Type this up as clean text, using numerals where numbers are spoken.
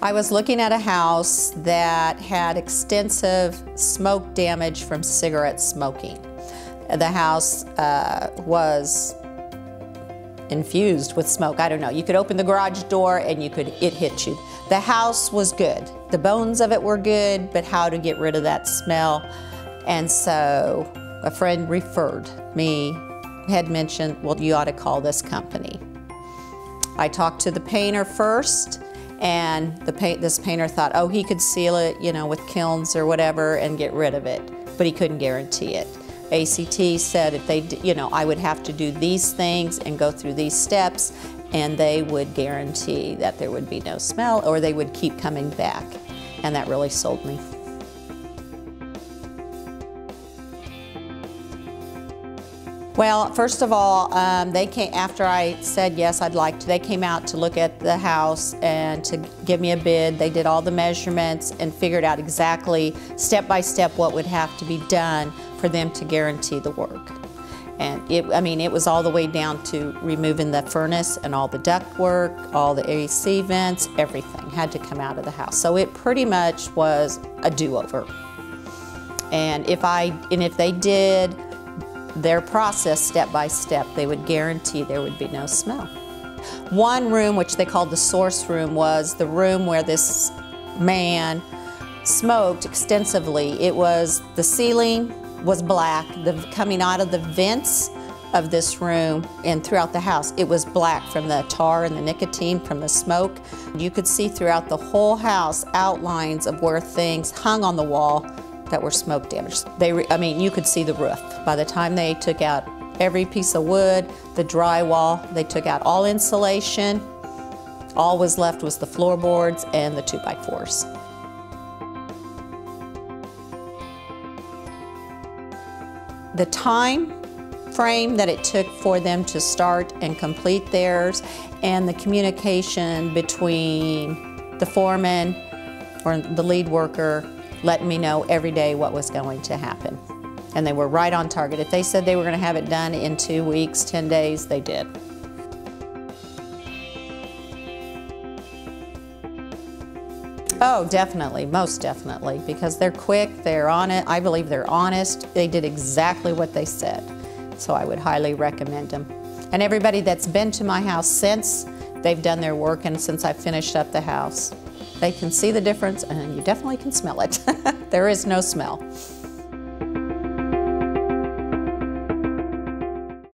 I was looking at a house that had extensive smoke damage from cigarette smoking. The house was infused with smoke. I don't know. You could open the garage door and it hit you. The house was good. The bones of it were good, but how to get rid of that smell. And so a friend referred me, had mentioned, well, you ought to call this company. I talked to the painter first, and this painter thought, oh, he could seal it, you know, with kilns or whatever and get rid of it, but he couldn't guarantee it. ACT said if they, you know, I would have to do these things and go through these steps, and they would guarantee that there would be no smell, or they would keep coming back, and that really sold me. Well, first of all, they came after I said yes, I'd like to. They came out to look at the house and to give me a bid. They did all the measurements and figured out exactly, step by step, what would have to be done for them to guarantee the work. And it was all the way down to removing the furnace and all the duct work, all the AC vents, everything had to come out of the house. So it pretty much was a do-over. And if they did their process step by step, they would guarantee there would be no smell. One room, which they called the source room, was the room where this man smoked extensively. The ceiling was black. Coming out of the vents of this room and throughout the house, it was black from the tar and the nicotine from the smoke. You could see throughout the whole house outlines of where things hung on the wall that were smoke damaged. You could see the roof. By the time they took out every piece of wood, the drywall, they took out all insulation. All was left was the floorboards and the 2x4s. The time frame that it took for them to start and complete theirs, and the communication between the foreman or the lead worker letting me know every day what was going to happen. And they were right on target. If they said they were going to have it done in 2 weeks, 10 days, they did. Oh, definitely, most definitely, because they're quick, they're on it. I believe they're honest. They did exactly what they said. So I would highly recommend them. And everybody that's been to my house since they've done their work and since I finished up the house, they can see the difference, and you definitely can smell it. There is no smell.